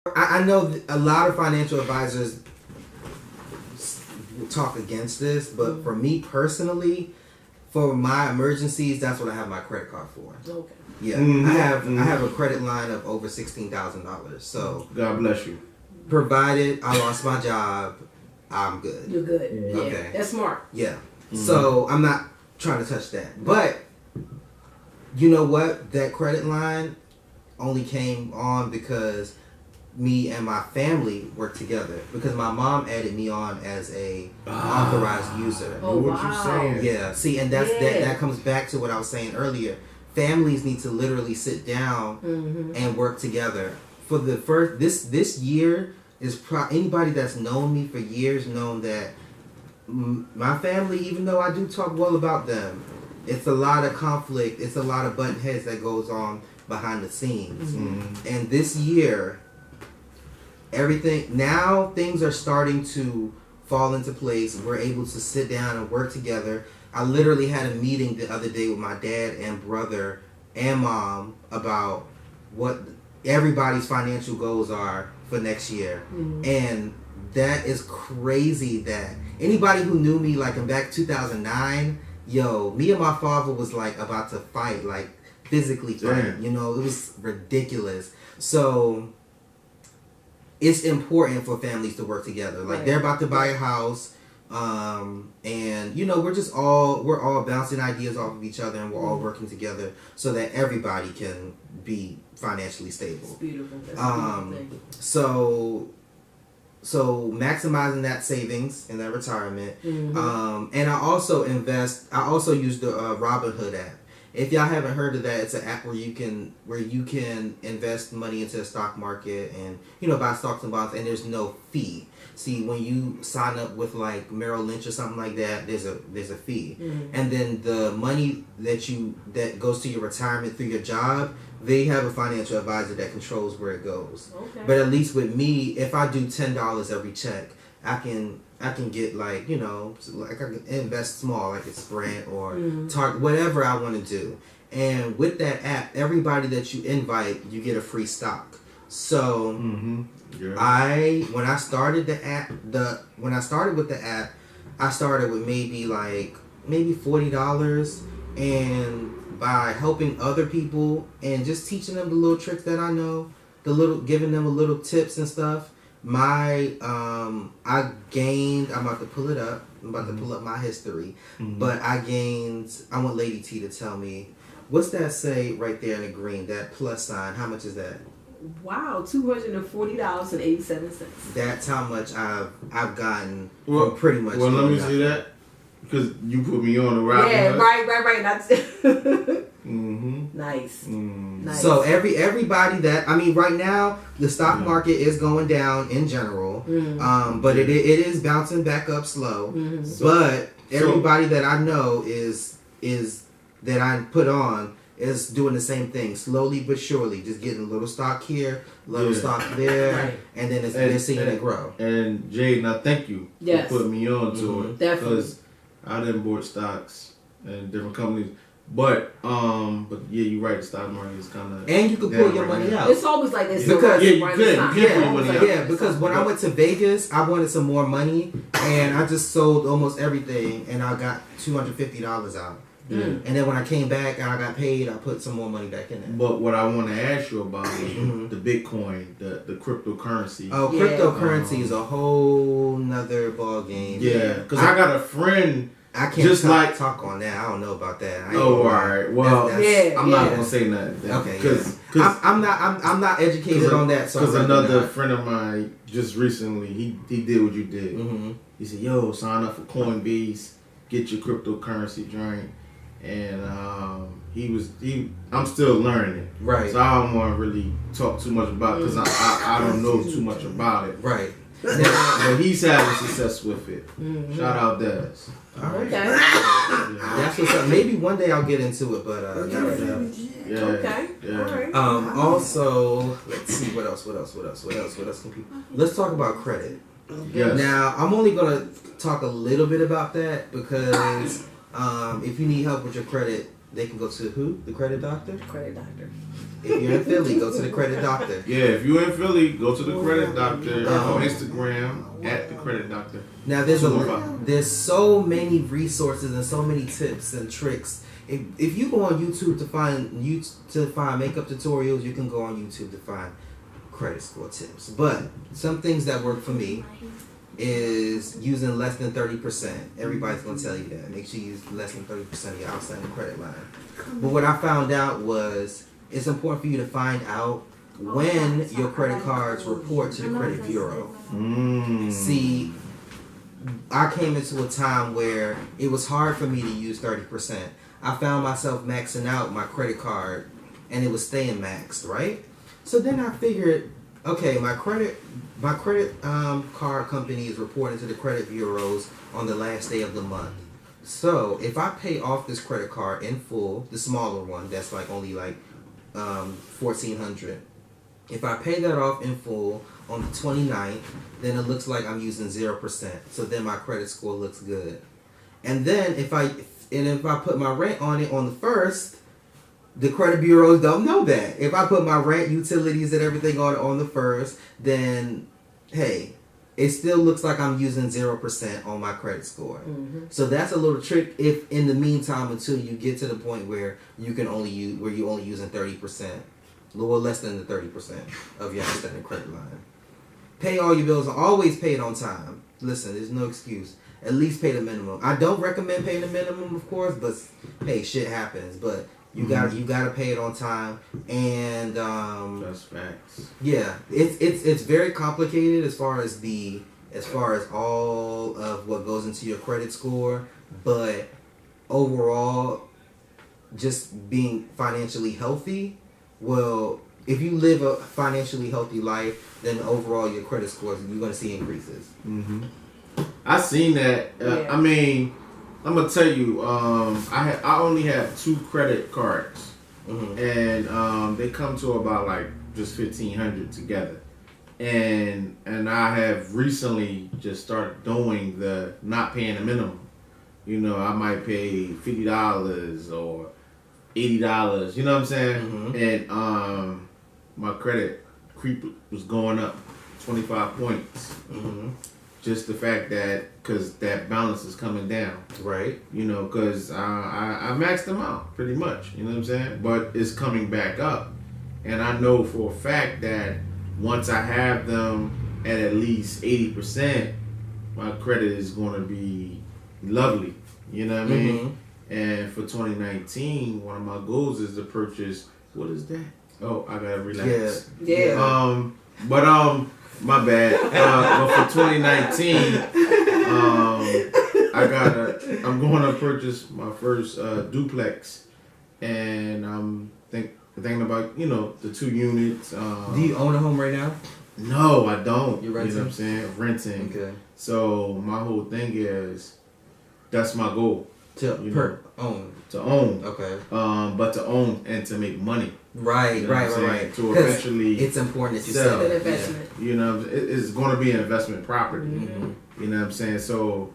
I know a lot of financial advisors talk against this, but for me personally, for my emergencies, that's what I have my credit card for. Okay. Yeah, I have a credit line of over $16,000. So God bless you. Provided I lost my job, I'm good. You're good. Yeah. Okay. That's smart. Yeah. So I'm not trying to touch that. But you know what? That credit line only came on because me and my family worked together. Because my mom added me on as a authorized user. Oh, what you saying? Yeah. See, and that comes back to what I was saying earlier. Families need to literally sit down and work together. For the first this year is anybody that's known me for years known that my family, even though I do talk well about them, it's a lot of conflict. It's a lot of button heads that goes on behind the scenes. And this year, things are starting to fall into place. We're able to sit down and work together. I literally had a meeting the other day with my dad and brother and mom about what everybody's financial goals are for next year. And that is crazy that anybody who knew me like in back 2009, me and my father was like about to fight, like physically fight. Damn. You know, it was ridiculous. So it's important for families to work together. Like they're about to buy a house. And you know, we're all bouncing ideas off of each other, and we're all working together so that everybody can be financially stable. It's beautiful. That's a beautiful thing. So maximizing that savings and that retirement. And I also use the Robinhood app. If y'all haven't heard of that, it's an app where you can invest money into the stock market and, you know, buy stocks and bonds, and there's no fee. See, when you sign up with like Merrill Lynch or something like that, there's a fee. And then the money that goes to your retirement through your job, they have a financial advisor that controls where it goes. Okay. But at least with me, if I do $10 every check, I can get like, you know, like I can invest small, like it's Sprint or Target, whatever I want to do. And with that app, everybody that you invite, you get a free stock. So when I started with the app, I started with maybe $40, and by helping other people and just teaching them the little tricks that I know, giving them a little tips and stuff. I'm about to pull it up. I'm about to pull up my history. But I want Lady T to tell me, what's that say right there in the green, that plus sign? How much is that? Wow, $240.87. That's how much I've gotten from pretty much. Well, let me see that. Because you put me on the route. Yeah, right. That's Nice. Nice. So everybody that, I mean, right now the stock market is going down in general, but it is bouncing back up slow. But everybody that I know is that I put on is doing the same thing, slowly but surely, just getting a little stock here, a little stock there, and then they're seeing it grow. And Jayden, I thank you for putting me on to it. Definitely. Because I didn't bought stocks in different companies. But yeah, you're right. The stock market is kind of, and you can pull your money out. It's always like this. Because you can. Because when I went to Vegas, I wanted some more money, and I just sold almost everything, and I got $250 out. And then when I came back and I got paid, I put some more money back in there. But what I want to ask you about is the Bitcoin, the cryptocurrency. Oh, cryptocurrency is a whole nother ball game. Yeah, because I got a friend. I can't just talk on that. I don't know about that. All right. Well, I'm not gonna say nothing. Okay. Because I'm not educated on that. Because another friend of mine just recently he did what you did. He said, "Yo, sign up for Coinbase, get your cryptocurrency joint." And I'm still learning it. Right. So I don't want to really talk too much about it because I don't know too much about it. Right. But he's having success with it. Shout out Des. All right. Okay. That's what's up. Maybe one day I'll get into it, but okay. Yeah. All right. Also, let's see what else can people. Let's talk about credit. Yes. Now, I'm only gonna talk a little bit about that because if you need help with your credit, they can go to who? The credit doctor? Credit doctor. If you're in Philly, go to the credit doctor. Yeah, if you're in Philly, go to the credit doctor on Instagram at the credit doctor. Now there's so many resources and so many tips and tricks. If you go on YouTube to find makeup tutorials, you can go on YouTube to find credit score tips. But some things that work for me is using less than 30%. Everybody's going to tell you that. Make sure you use less than 30% of your outstanding credit line. But what I found out was it's important for you to find out when your credit cards report to the credit bureau. See, I came into a time where it was hard for me to use 30%. I found myself maxing out my credit card and it was staying maxed, right? So then I figured, okay, my credit card company is reporting to the credit bureaus on the last day of the month. So if I pay off this credit card in full, the smaller one that's like only like $1,400, if I pay that off in full on the 29th, then it looks like I'm using 0%. So then my credit score looks good. And then if I put my rent on it on the 1st, the credit bureaus don't know that. If I put my rent, utilities, and everything on the 1st, then hey, it still looks like I'm using 0% on my credit score. Mm-hmm. So that's a little trick. If in the meantime, until you get to the point where you're only using 30%, or less than the 30% of your outstanding credit line. Pay all your bills. Always pay it on time. Listen, there's no excuse. At least pay the minimum. I don't recommend paying the minimum, of course, but hey, shit happens. But you gotta pay it on time, and that's facts. Yeah, it's very complicated as far as all of what goes into your credit score, but overall, just being financially healthy. Well, if you live a financially healthy life, then overall your credit scores, you're gonna see increases. Mm-hmm. I seen that. I mean, I'm gonna tell you, I only have 2 credit cards, and they come to about like just $1,500 together, and I have recently just started doing the not paying the minimum. You know, I might pay $50 or $80. You know what I'm saying? And my credit creep was going up 25 points. Just the fact that, because that balance is coming down. Right. You know, because I maxed them out pretty much. You know what I'm saying? But it's coming back up. And I know for a fact that once I have them at least 80%, my credit is going to be lovely. You know what I mean? And for 2019, one of my goals is to purchase, what is that? Oh, I got to relax. Yeah. My bad. But for 2019, I'm going to purchase my first duplex, and I'm thinking about, you know, the 2 units. Do you own a home right now? No, I don't. You're renting? You know what I'm saying? Renting. Okay. So my whole thing is, that's my goal. To own. To own. Okay. But to own and to make money. Right, you know right. To eventually, it's important that you sell. An investment. Yeah. You know, it's going to be an investment property. You know what I'm saying? So,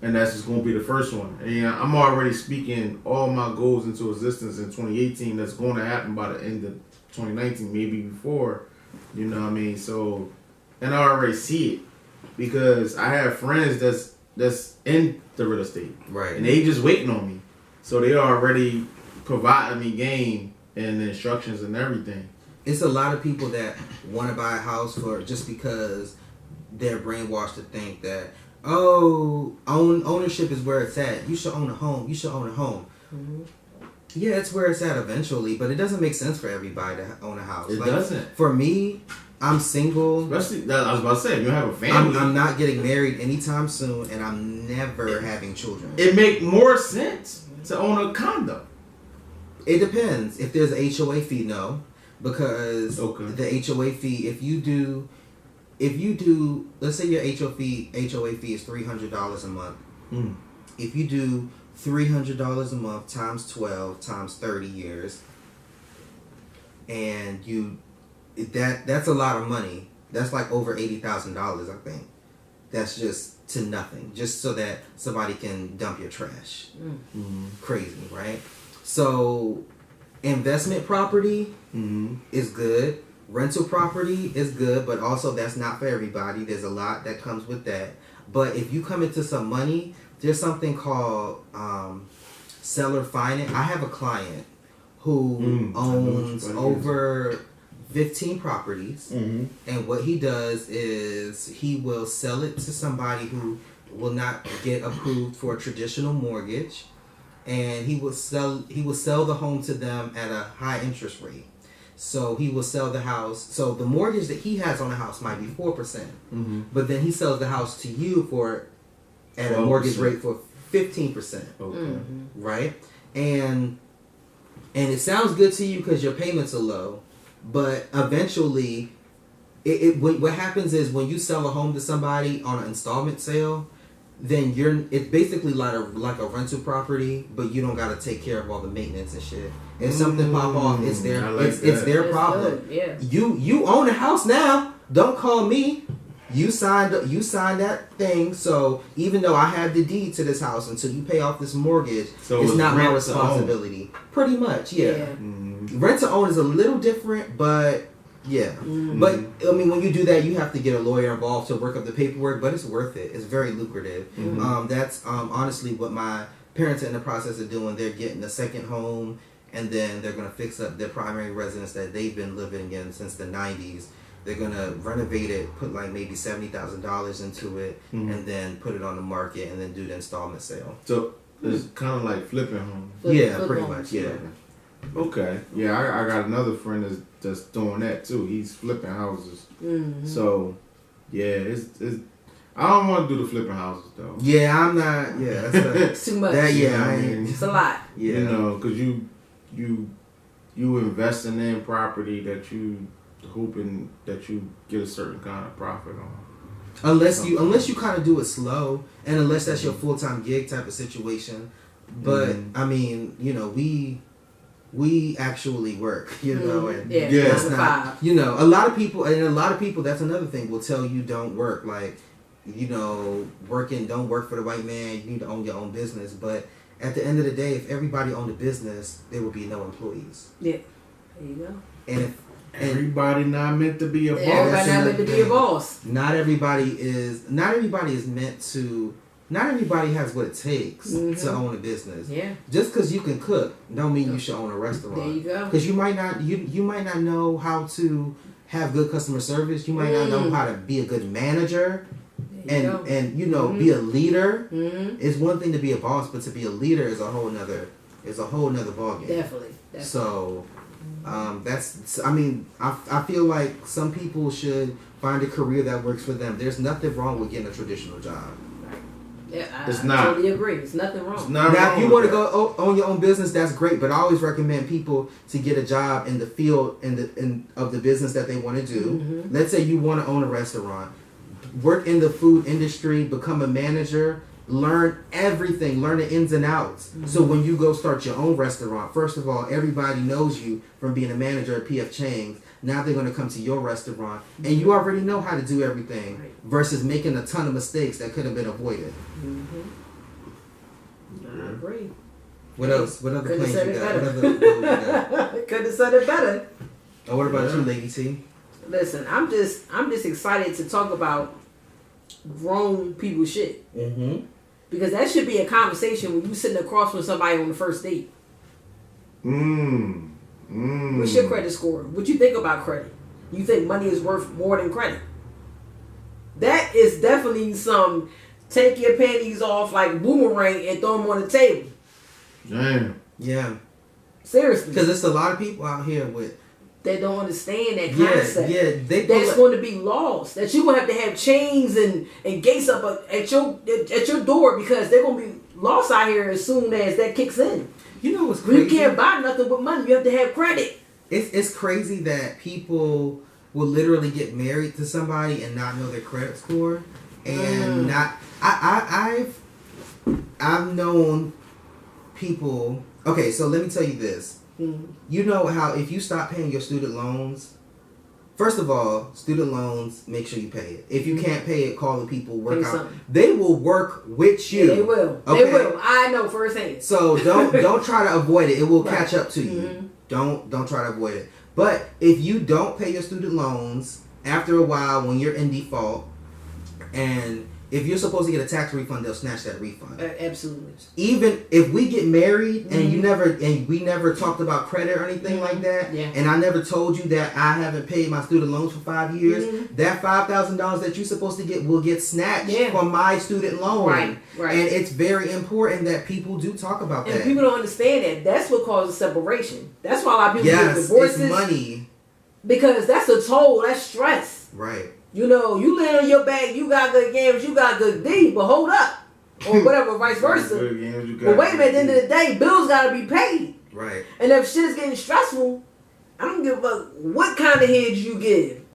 and that's just going to be the first one. And you know, I'm already speaking all my goals into existence in 2018. That's going to happen by the end of 2019, maybe before. You know what I mean? So, and I already see it because I have friends that's in the real estate, right? And they just waiting on me. So they already providing me game and the instructions and everything. It's a lot of people that want to buy a house for just because they're brainwashed to think that, ownership is where it's at. You should own a home. You should own a home. Yeah, it's where it's at eventually, but it doesn't make sense for everybody to own a house. It doesn't. For me, I'm single. Especially, I was about to say, if you have a family. I'm not getting married anytime soon, and I'm never having children. It make more sense to own a condo. It depends. If there's an HOA fee, no. Because the HOA fee, if you do, let's say your HOA fee is $300 a month. If you do $300 a month times 12 times 30 years, and that's a lot of money. That's like over $80,000, I think. That's just to nothing, just so that somebody can dump your trash. Crazy, right? So investment property Mm-hmm. is good. Rental property is good, but also that's not for everybody. There's a lot that comes with that. But if you come into some money, there's something called seller finance. I have a client who owns over 15 properties, and what he does is he will sell it to somebody who will not get approved for a traditional mortgage, and he will sell the home to them at a high interest rate. So he will sell the house. So the mortgage that he has on the house might be 4%, but then he sells the house to you at a mortgage rate for 15%. Okay. Right? And it sounds good to you because your payments are low, but eventually, what happens is when you sell a home to somebody on an installment sale, then it's basically like a rental property, but you don't got to take care of all the maintenance and shit. If something pop off, it's their it's their problem. Yeah. You own a house now. Don't call me. You signed that thing. So even though I have the deed to this house, until you pay off this mortgage, so it's not my rent responsibility. Pretty much, yeah. Rent to own is a little different, but yeah. But I mean, when you do that, you have to get a lawyer involved to work up the paperwork. But it's worth it. It's very lucrative. That's honestly what my parents are in the process of doing. They're getting a second home, and then they're gonna fix up their primary residence that they've been living in since the 90s. They're gonna renovate it, put like maybe $70,000 into it, and then put it on the market, and then do the installment sale. So it's kind of like flipping homes. Pretty much. Yeah. Okay. Yeah, I got another friend that's doing that too. He's flipping houses. So yeah, it's I don't want to do the flipping houses though. Yeah, I'm not. Yeah, it's too much. It's a lot. Yeah, you know, because you investing in property that you hoping that you get a certain kind of profit on. Unless you kind of do it slow, and unless that's your full-time gig type of situation. But I mean, you know, we actually work, you know, and that's not, you know, a lot of people, that's another thing, will tell you don't work, like, you know, don't work for the white man, you need to own your own business. But at the end of the day, if everybody owned a business, there would be no employees. Yeah, there you go. And everybody not meant to be a boss. Everybody not meant to be a boss. Not everybody is meant to. Not everybody has what it takes to own a business. Yeah. Just because you can cook, don't mean you should own a restaurant. There you go. Because you might not know how to have good customer service. You might not know how to be a good manager, and you know, be a leader. It's one thing to be a boss, but to be a leader is a whole nother ballgame. Definitely. So. I feel like some people should find a career that works for them. There's nothing wrong with getting a traditional job. Yeah, I totally agree. It's nothing wrong. Now, if you want to go own your own business, that's great. But I always recommend people to get a job in the field of the business that they want to do. Let's say you want to own a restaurant, work in the food industry, become a manager. Learn everything. Learn the ins and outs. So when you go start your own restaurant, first of all, everybody knows you from being a manager at P.F. Chang's. Now they're going to come to your restaurant, and you already know how to do everything, versus making a ton of mistakes that could have been avoided. I agree. What else? What other plans you got? Couldn't have said it better. Oh, what about you, Lady T? Listen, I'm just excited to talk about grown people shit. Because that should be a conversation when you sitting across from somebody on the first date. What's your credit score? What you think about credit? You think money is worth more than credit? That is definitely some take your panties off like boomerang and throw them on the table. Damn. Yeah. Seriously. Because there's a lot of people out here they don't understand that concept. Yeah, that's going to be lost. That you're going to have chains and gates up at your door, because they're going to be lost out here as soon as that kicks in. You know what's crazy? You can't buy nothing with money. You have to have credit. It's crazy that people will literally get married to somebody and not know their credit score, and not. I've known people. Okay, so let me tell you this. You know how if you stop paying your student loans, First of all, student loans, make sure you pay it. If you can't pay it, call the people, work out. Something. They will work with you. Yeah, they will. Okay? They will. I know firsthand. So don't try to avoid it. It will catch up to you. Don't try to avoid it. But if you don't pay your student loans, after a while when you're in default, and if you're supposed to get a tax refund, they'll snatch that refund. Absolutely. Even if we get married and we never talked about credit or anything like that, and I never told you that I haven't paid my student loans for 5 years, that $5,000 that you're supposed to get will get snatched from my student loan. Right. And it's very important that people do talk about that. And people don't understand that. That's what causes separation. That's why a lot of people get divorces. It's money. Because that's a toll. That's stress. Right. You know, you land on your back, you got good games, you got good D, but hold up. Or whatever, vice versa. But wait a minute, at the end of the day, bills gotta be paid. Right. And if shit is getting stressful, I don't give a fuck what kind of head you give.